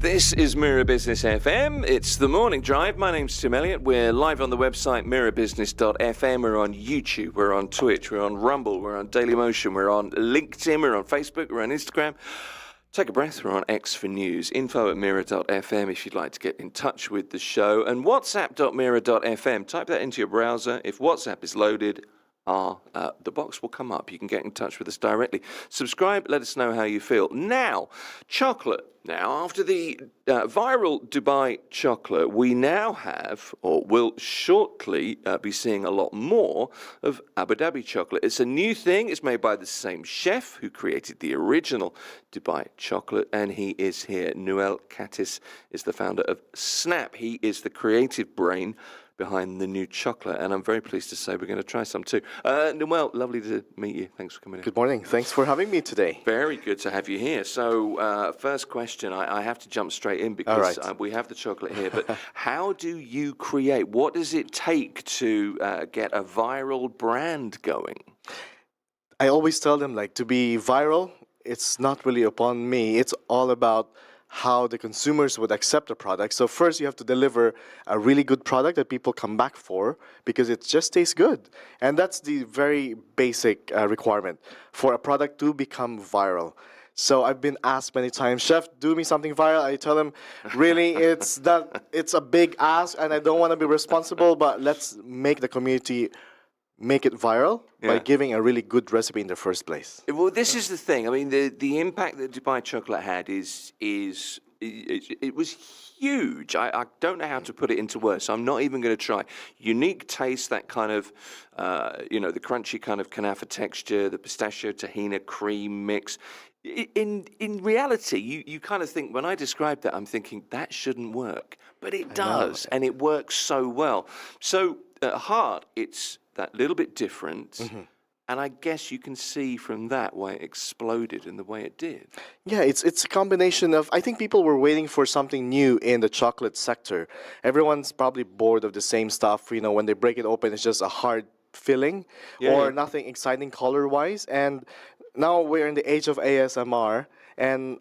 This is Mira Business FM. It's the morning drive. My name's Tim Elliott. We're live on the website mirabusiness.fm. We're on YouTube. We're on Twitch. We're on Rumble. We're on Dailymotion. We're on LinkedIn. We're on Facebook. We're on Instagram. Take a breath. We're on X for news. info@mira.fm if you'd like to get in touch with the show. And whatsapp.mira.fm. Type that into your browser. If WhatsApp is loaded, the box will come up. You can get in touch with us directly. Subscribe. Let us know how you feel. Now, chocolate. Now, after the viral Dubai chocolate, we now have, or will shortly be seeing a lot more of Abu Dhabi chocolate. It's a new thing. It's made by the same chef who created the original Dubai chocolate, and he is here. Nouel Catis is the founder of Sna'ap. He is the creative brain behind the new chocolate, and I'm very pleased to say we're going to try some too. Nouel, lovely to meet you. Thanks for coming in. Good morning. Thanks for having me today. Very good to have you here. So, first question, I have to jump straight in because we have the chocolate here, but how do you create? What does it take to get a viral brand going? I always tell them, to be viral, it's not really upon me. It's all about how the consumers would accept the product. So first you have to deliver a really good product that people come back for because it just tastes good. And that's the very basic requirement for a product to become viral. So I've been asked many times, Chef, do me something viral. I tell them, really, it's a big ask and I don't want to be responsible, but let's make the community make it viral by giving a really good recipe in the first place. Well, this is the thing. I mean, the impact that Dubai chocolate had it was huge. I don't know how to put it into words, so I'm not even going to try. Unique taste, that kind of, the crunchy kind of kanafa texture, the pistachio tahina cream mix. In reality, you kind of think, when I describe that, I'm thinking, that shouldn't work. But it does, and it works so well. So at heart, it's that little bit different, and I guess you can see from that why it exploded in the way it did. Yeah, it's a combination of, I think people were waiting for something new in the chocolate sector. Everyone's probably bored of the same stuff. When they break it open, it's just a hard filling or nothing exciting color-wise. And now we're in the age of ASMR, and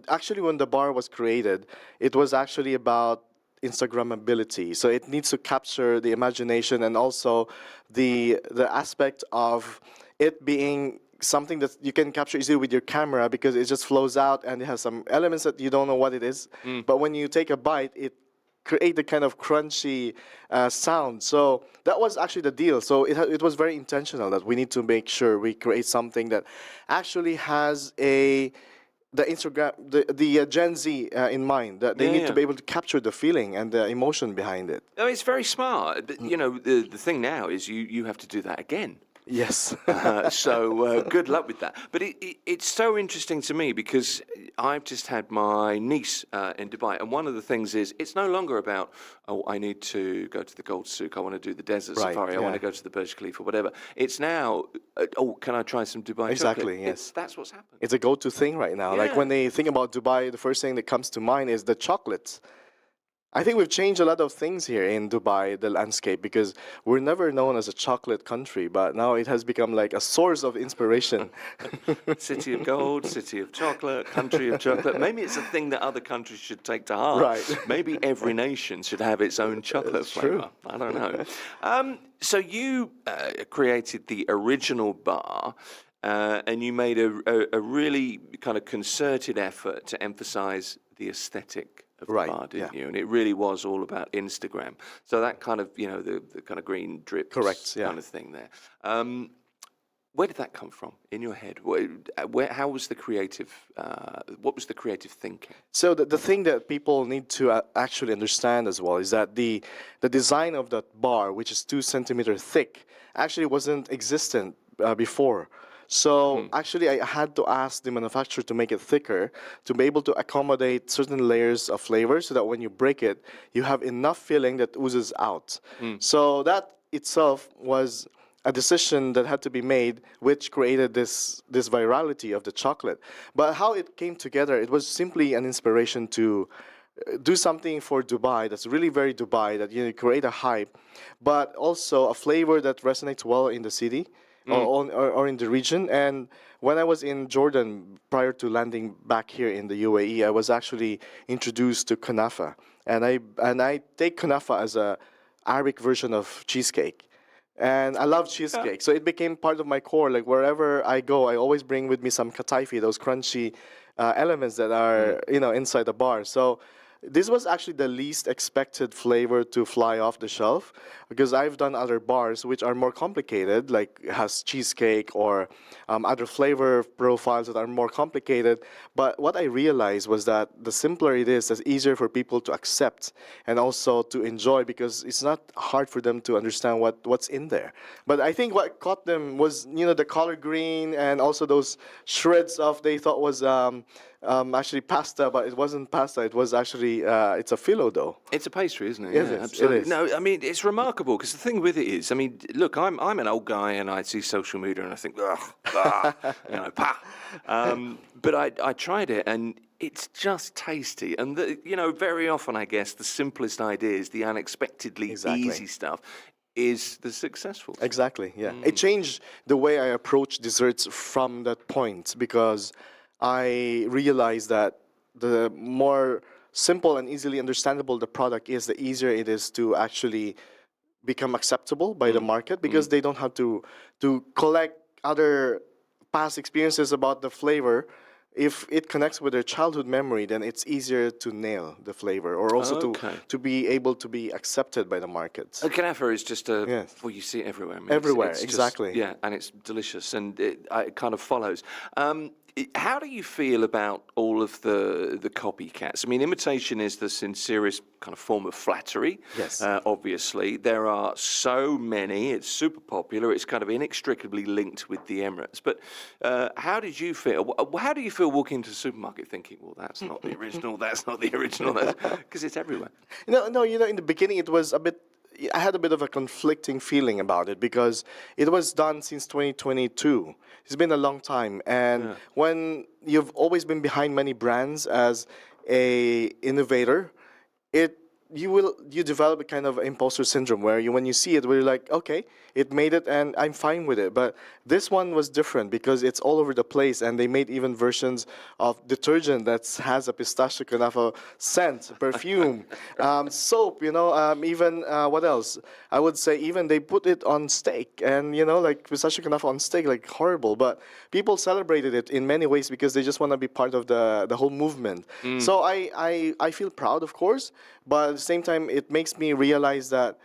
actually when the bar was created, it was actually about Instagrammability. So it needs to capture the imagination and also the aspect of it being something that you can capture easily with your camera because it just flows out and it has some elements that you don't know what it is. But when you take a bite, it creates the kind of crunchy sound. So that was actually the deal. So it was very intentional that we need to make sure we create something that actually has the Gen Z in mind, that they need to be able to capture the feeling and the emotion behind it. Oh, it's very smart. But, the thing now is you have to do that again. Yes. So good luck with that. But it's so interesting to me because I've just had my niece in Dubai, and one of the things is it's no longer about, I need to go to the Gold Souk, I want to do the desert safari, I want to go to the Burj Khalifa, whatever. It's now, can I try some Dubai chocolate? Exactly, yes. That's what's happened. It's a go-to thing right now. Like when they think about Dubai, the first thing that comes to mind is the chocolates. I think we've changed a lot of things here in Dubai, the landscape, because we're never known as a chocolate country, but now it has become like a source of inspiration. City of gold, city of chocolate, country of chocolate. Maybe it's a thing that other countries should take to heart. Right. Maybe every nation should have its own chocolate flavor. I don't know. So you created the original bar, and you made a really kind of concerted effort to emphasize the aesthetic of the bar, didn't you? And it really was all about Instagram. So that kind of, the kind of green drip kind of thing there. Where did that come from in your head? How was the creative, what was the creative thinking? So the thing that people need to actually understand as well is that the design of that bar, which is 2 centimeters thick, actually wasn't existent before. So actually I had to ask the manufacturer to make it thicker to be able to accommodate certain layers of flavor so that when you break it, you have enough filling that oozes out. So that itself was a decision that had to be made, which created this virality of the chocolate. But how it came together, it was simply an inspiration to do something for Dubai that's really very Dubai, that create a hype, but also a flavor that resonates well in the city. or in the region. And when I was in Jordan prior to landing back here in the UAE, I was actually introduced to kunafa, and I take kunafa as a Arabic version of cheesecake. And I love cheesecake, so it became part of my core. Like wherever I go, I always bring with me some kataifi, those crunchy elements that are inside the bar. So this was actually the least expected flavor to fly off the shelf, because I've done other bars which are more complicated, like has cheesecake or other flavor profiles that are more complicated. But what I realized was that the simpler it is, the easier for people to accept and also to enjoy, because it's not hard for them to understand what's in there. But I think what caught them was the color green, and also those shreds of they thought was actually pasta, but it wasn't pasta. It was actually it's a phyllo dough. It's a pastry, isn't it? Yes, Yeah, it absolutely. is. No, I mean it's remarkable, because the thing with it is, I mean, look, I'm an old guy, and I see social media and I think, ugh, pah. But I tried it, and it's just tasty. And very often, I guess, the simplest ideas, the unexpectedly easy stuff, is the successful stuff. Exactly. Yeah, it changed the way I approach desserts from that point, because I realized that the more simple and easily understandable the product is, the easier it is to actually become acceptable by the market, because they don't have to collect other past experiences about the flavor. If it connects with their childhood memory, then it's easier to nail the flavor, or also to be able to be accepted by the market. A kanafa is just well, you see it everywhere. I mean, Everywhere, it's exactly. Just, yeah, and it's delicious, and it kind of follows. How do you feel about all of the copycats? I mean, imitation is the sincerest kind of form of flattery. Yes. Obviously, there are so many. It's super popular. It's kind of inextricably linked with the Emirates. But how did you feel? How do you feel walking into the supermarket thinking, well, that's not the original, that's not the original, because it's everywhere? No, in the beginning it was a bit. I had a bit of a conflicting feeling about it, because it was done since 2022. It's been a long time, and when you've always been behind many brands as a innovator, you develop a kind of imposter syndrome, where when you see it, where you're like, okay, it made it and I'm fine with it. But this one was different, because it's all over the place, and they made even versions of detergent that has a pistachio kunafa scent, perfume, soap, even what else? I would say even they put it on steak, and like pistachio kunafa on steak, like horrible. But people celebrated it in many ways, because they just want to be part of the whole movement. So I feel proud, of course, but at the same time, it makes me realize that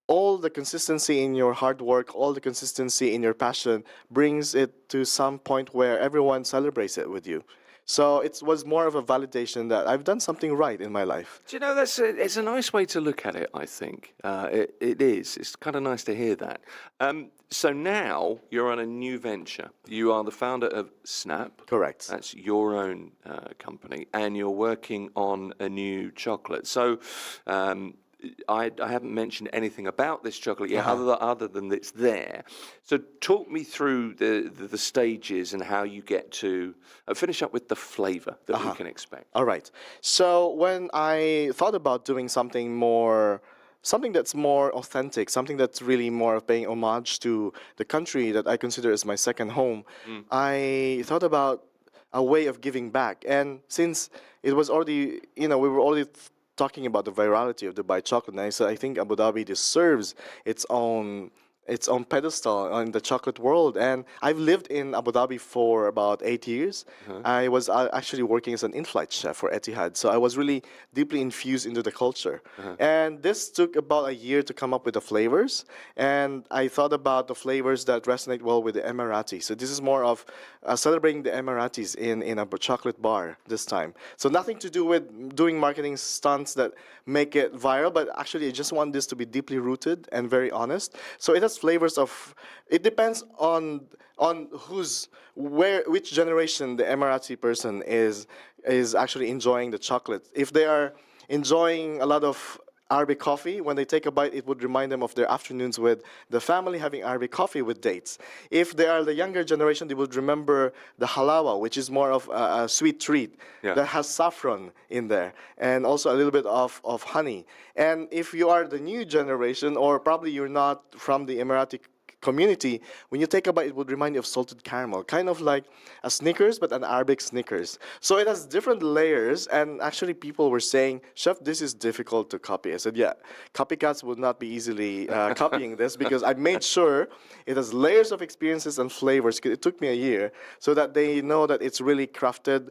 all the consistency in your hard work, all the consistency in your passion brings it to some point where everyone celebrates it with you. So it was more of a validation that I've done something right in my life. Do you know, it's a nice way to look at it, I think. It is. It's kind of nice to hear that. So now you're on a new venture. You are the founder of Sna'ap. Correct. That's your own company, and you're working on a new chocolate. So I haven't mentioned anything about this chocolate yet, other than it's there. So talk me through the stages and how you get to finish up with the flavor that we can expect. All right. So when I thought about doing something that's more authentic, something that's really more of paying homage to the country that I consider as my second home, I thought about a way of giving back. And since it was already, we were already talking about the virality of Dubai chocolate, and I said I think Abu Dhabi deserves its own pedestal in the chocolate world. And I've lived in Abu Dhabi for about 8 years. I was actually working as an in-flight chef for Etihad, so I was really deeply infused into the culture. And this took about a year to come up with the flavors, and I thought about the flavors that resonate well with the Emirati. So this is more of celebrating the Emiratis in a chocolate bar this time. So nothing to do with doing marketing stunts that make it viral, but actually I just want this to be deeply rooted and very honest. So it has flavors of, it depends on which generation the Emirati person is actually enjoying the chocolate. If they are enjoying a lot of Arabic coffee, when they take a bite, it would remind them of their afternoons with the family having Arabic coffee with dates. If they are the younger generation, they would remember the halawa, which is more of a sweet treat that has saffron in there, and also a little bit of honey. And if you are the new generation, or probably you're not from the Emirati community, when you take a bite, it would remind you of salted caramel, kind of like a Snickers, but an Arabic Snickers. So it has different layers, and actually people were saying, Chef, this is difficult to copy. I said, yeah, copycats would not be easily copying this, because I made sure it has layers of experiences and flavors. It took me a year, so that they know that it's really crafted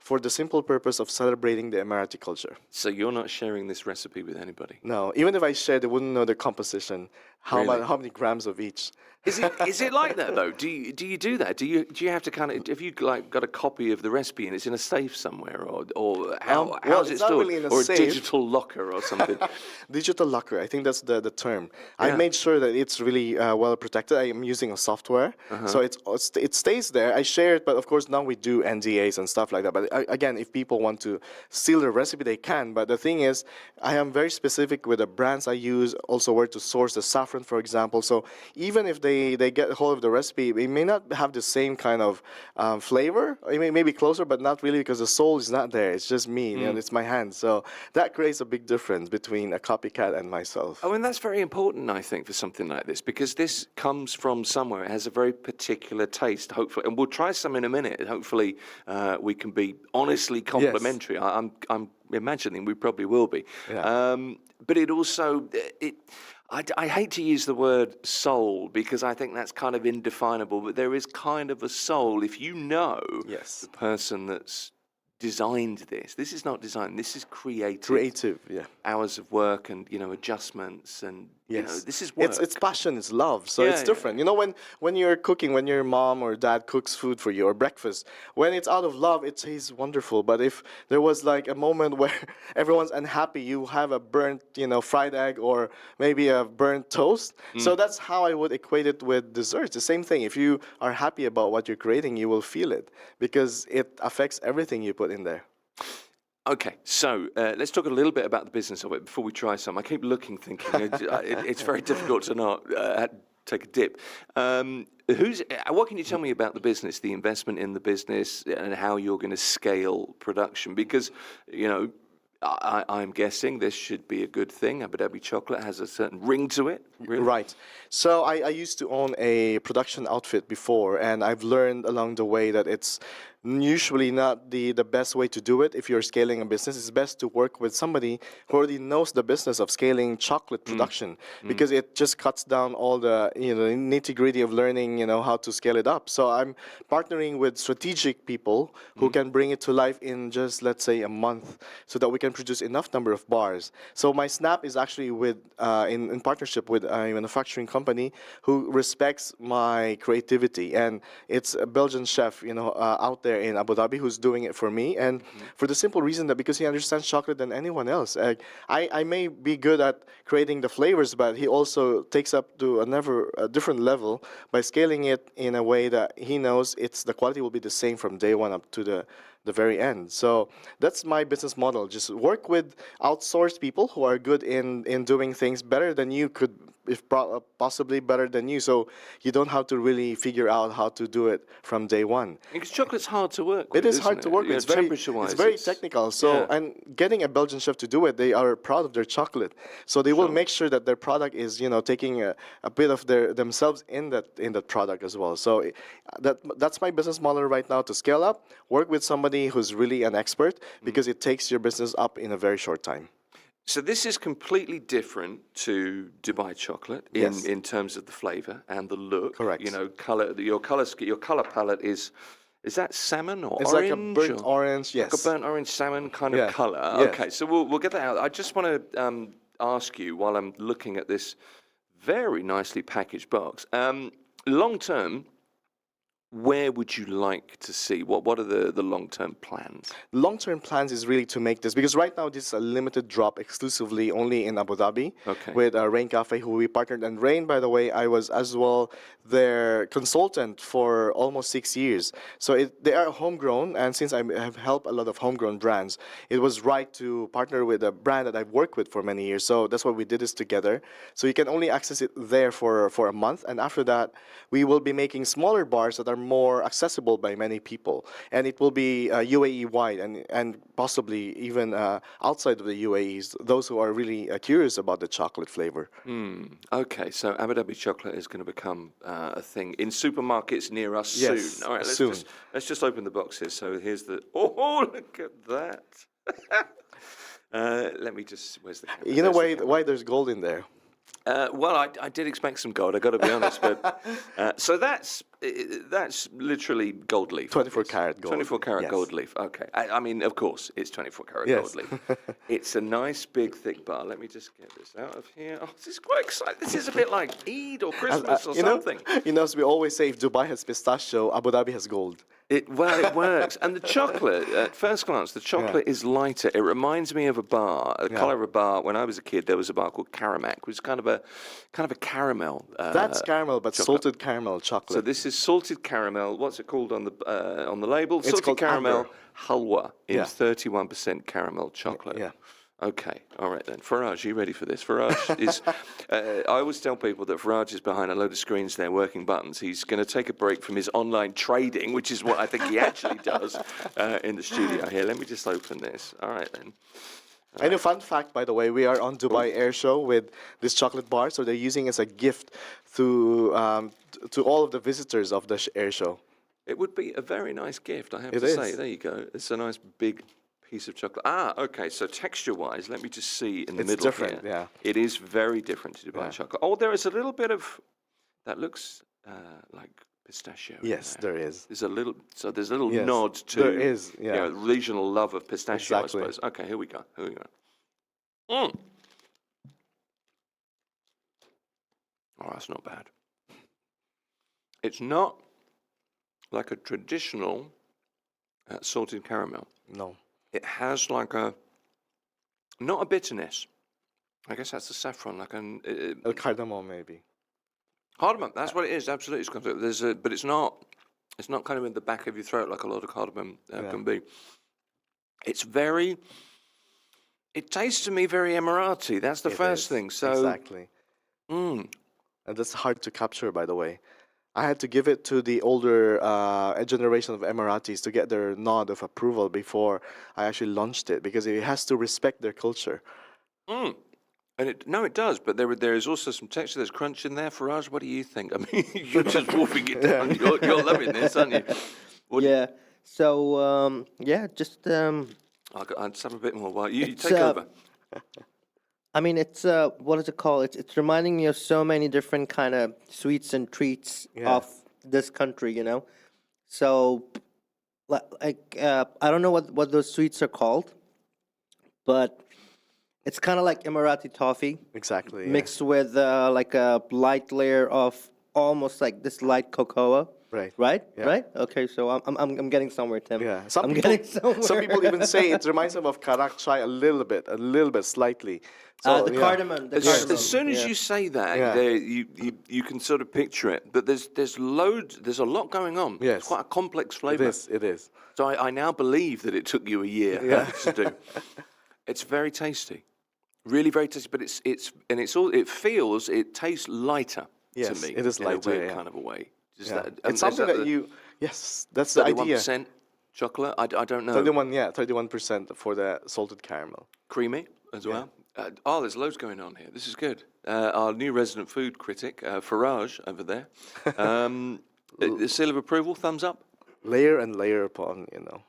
for the simple purpose of celebrating the Emirati culture. So you're not sharing this recipe with anybody? No, even if I shared, they wouldn't know the composition, how many grams of each. Is it like that though? Do you do that? Do you have to kind of, have you like got a copy of the recipe and it's in a safe somewhere, or how's it it's not stored, really in a or safe. a digital locker or something? Digital locker, I think that's the term. Yeah. I made sure that it's really well protected. I am using a software, so it stays there. I share it, but of course now we do NDAs and stuff like that. But again, if people want to steal the recipe, they can. But the thing is, I am very specific with the brands I use, also where to source the saffron, for example. So even if they get a hold of the recipe, it may not have the same kind of flavor. It may be closer, but not really, because the soul is not there. It's just me, and it's my hand. So that creates a big difference between a copycat and myself. Oh, and that's very important, I think, for something like this, because this comes from somewhere. It has a very particular taste, hopefully. And we'll try some in a minute. Hopefully, we can be honestly complimentary. Yes. I'm imagining we probably will be. Yeah. But it also, I hate to use the word soul, because I think that's kind of indefinable, but there is kind of a soul. If you know Yes. the person that's designed this. This is not design. This is creative. Creative, yeah. Hours of work and adjustments and Yes. this is work. It's passion, it's love. So Yeah, it's different. You know, when you're cooking, when your mom or dad cooks food for you or breakfast, when it's out of love, it tastes wonderful. But if there was like a moment where everyone's unhappy, you have a burnt, fried egg or maybe a burnt toast. So that's how I would equate it with desserts. The same thing. If you are happy about what you're creating, you will feel it, because it affects everything you put in there. Okay, so let's talk a little bit about the business of it before we try some. I keep looking, thinking it's very difficult to not take a dip. What can you tell me about the business, the investment in the business, and how you're going to scale production? Because, I'm guessing this should be a good thing. Abu Dhabi Chocolate has a certain ring to it. Really? Right. So I used to own a production outfit before, and I've learned along the way that it's usually not the best way to do it. If you're scaling a business, it's best to work with somebody who already knows the business of scaling chocolate production, because it just cuts down all the nitty-gritty of learning how to scale it up. So I'm partnering with strategic people who can bring it to life in just, let's say, a month, so that we can produce enough number of bars. So my Sna'ap is actually with in partnership with a manufacturing company who respects my creativity, and it's a Belgian chef out there in Abu Dhabi who's doing it for me, and for the simple reason that because he understands chocolate than anyone else. I may be good at creating the flavors, but he also takes up to a different level by scaling it in a way that he knows the quality will be the same from day one up to the very end. So that's my business model. Just work with outsourced people who are good in doing things better than you could, if possibly better than you. So you don't have to really figure out how to do it from day one. Because chocolate's hard to work with. It is hard to work with. Temperature-wise, it's very technical. So and getting a Belgian chef to do it, they are proud of their chocolate. So they will make sure that their product is taking a bit of themselves in that product as well. So that's my business model right now, to scale up, work with somebody who's really an expert, because it takes your business up in a very short time. So this is completely different to Dubai chocolate in terms of the flavor and the look. Correct. Color. Your color palette is that salmon or it's orange? It's like a burnt orange. Yes. Like a burnt orange salmon kind of color. Yes. Okay, so we'll get that out. I just want to ask you, while I'm looking at this very nicely packaged box, long term, where would you like to see? What are the long-term plans? Long-term plans is really to make this, because right now this is a limited drop exclusively only in Abu Dhabi with Rain Cafe, who we partnered. And Rain, by the way, I was as well their consultant for almost 6 years. So they are homegrown, and since I have helped a lot of homegrown brands, it was right to partner with a brand that I've worked with for many years. So that's why we did this together. So you can only access it there for a month, and after that, we will be making smaller bars that are more accessible by many people, and it will be UAE wide and possibly even outside of the UAE. Those who are really curious about the chocolate flavor. Okay, so Abu Dhabi chocolate is going to become a thing in supermarkets near us Yes, soon. All right, soon. let's just open the boxes. So here's the. Oh, look at that! Let me just. Where's the camera? You know There's the why there's gold in there? well, I did expect some gold. I got to be honest, but so that's literally gold leaf. 24 karat gold. 24 karat Yes. gold leaf. Okay. I mean, of course, it's 24 karat Yes. gold leaf. It's a nice big thick bar. Let me just get this out of here. Oh, this is quite exciting. This is a bit like Eid or Christmas or something. As we always say, if Dubai has pistachio, Abu Dhabi has gold. It works. And the chocolate, at first glance, the chocolate is lighter. It reminds me of a bar, the colour of a bar. When I was a kid, there was a bar called Caramac, which is kind of a caramel. That's caramel, but chocolate. salted caramel chocolate. So this is salted caramel. What's it called on the label? It's salted called caramel amber. halwa in Yeah. 31% caramel chocolate. Yeah. Okay, all right then. Faraj, are you ready for this? Faraj is. I always tell people that Faraj is behind a load of screens there working buttons. He's going to take a break from his online trading, which is what I think he actually does in the studio here. Let me just open this. All right then. And a fun fact, by the way, we are on Dubai Air Show with this chocolate bar, so they're using it as a gift to all of the visitors of the air show. It would be a very nice gift, I have It to is. say. There you go. It's a nice big piece of chocolate. Ah, okay. So texture-wise, let me just see in the It's middle different, here. yeah. It is very different to Dubai chocolate. Oh, there is a little bit of that looks like pistachio. in Yes, there is. There's a little. So there's a little Yes, nod to there is, yeah. regional love of pistachio. Exactly. I suppose. Okay, here we go. Here we go. Mm. Oh, that's not bad. It's not like a traditional salted caramel. No. It has like not a bitterness. I guess that's the saffron, like El cardamom, maybe. cardamom. That's what it is. Absolutely, it's got but it's not. It's not kind of in the back of your throat like a lot of cardamom can be. It's very. It tastes to me very Emirati. That's the It first is, thing. So exactly. Mm, And that's hard to capture, by the way. I had to give it to the older generation of Emiratis to get their nod of approval before I actually launched it, because it has to respect their culture. mm. And it does. But there is also some texture. There's crunch in there. Faraj, what do you think? I mean, you're just wolfing it down. You're loving this, aren't you? Yeah. So just I'll just have a bit more while you It's, take over. I mean, it's what is it called? It's reminding me of so many different kind of sweets and treats Yeah. of this country, you know. So, I don't know what those sweets are called, but it's kind of like Emirati toffee Exactly. yeah. mixed with like a light layer of almost like this light cocoa. Right. Right. Yeah. Right. Okay. So I'm getting somewhere, Tim. Yeah. I'm getting somewhere. Some people even say it reminds them of karak chai a little bit, slightly. So, the yeah. cardamom. The As cardamom. soon as yeah. you say that, Yeah. you can sort of picture it. But there's a lot going on. Yes. It's quite a complex It flavour. is. It is. So I now believe that it took you a year to do. It's very tasty, really very tasty. But it tastes lighter Yes, to me. it is in lighter, a weird yeah. kind of a way. Just Yeah. that- It's something is that the you. Yes, that's the idea. 31% chocolate. I don't know. 31% for the salted caramel. Creamy as well. There's loads going on here. This is good. Our new resident food critic, Faraj, over there. The seal of approval, thumbs up. Layer and layer upon, I love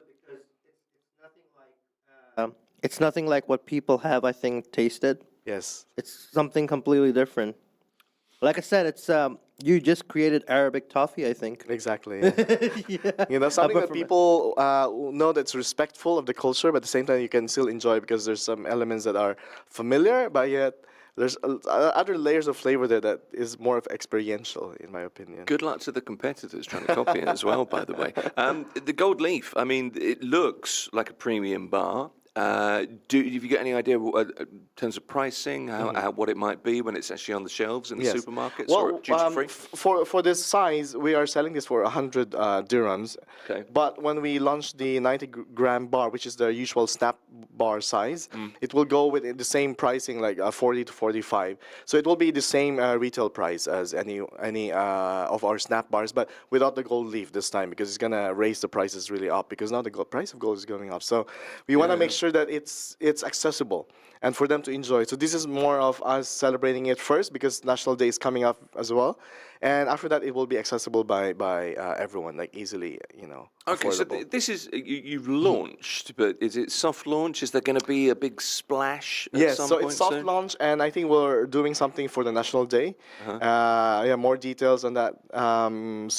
it because it's nothing like it's nothing like what people have, I think, tasted. Yes. It's something completely different. Like I said, it's you just created Arabic toffee, I think. Exactly. Yeah. Yeah. Something Apart that from people know that's respectful of the culture, but at the same time you can still enjoy because there's some elements that are familiar, but yet there's other layers of flavor there that is more of experiential, in my opinion. Good luck to the competitors trying to copy it as well, by the way. The gold leaf, I mean, it looks like a premium bar. Have you got any idea in terms of pricing, what it might be when it's actually on the shelves in the Yes. supermarkets Well, or duty free? for this size, we are selling this for 100 dirhams. Okay. But when we launched the 90-gram bar, which is the usual Sna'ap bar size. It will go with the same pricing, like 40 to 45. So it will be the same retail price as any of our Sna'ap bars, but without the gold leaf this time, because it's gonna raise the prices really up, because now the price of gold is going up. So we want to make sure that it's accessible and for them to enjoy. So this is more of us celebrating it first, because National Day is coming up as well, and after that it will be accessible by everyone, like easily, Okay, so affordable. this is you've launched, but is it soft launch? Is there going to be a big splash at Yes, some so point it's soft soon? launch, and I think we're doing something for the National Day. Yeah, more details on that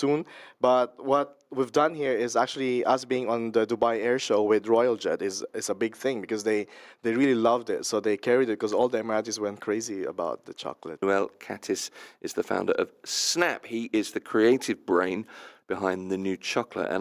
soon. But what we've done here is actually us being on the Dubai Air Show with Royal Jet is a big thing, because they really loved it. So they carried it, because all the Emiratis went crazy about the chocolate. Nouel Catis is the founder of Sna'ap. He is the creative brain behind the new chocolate. And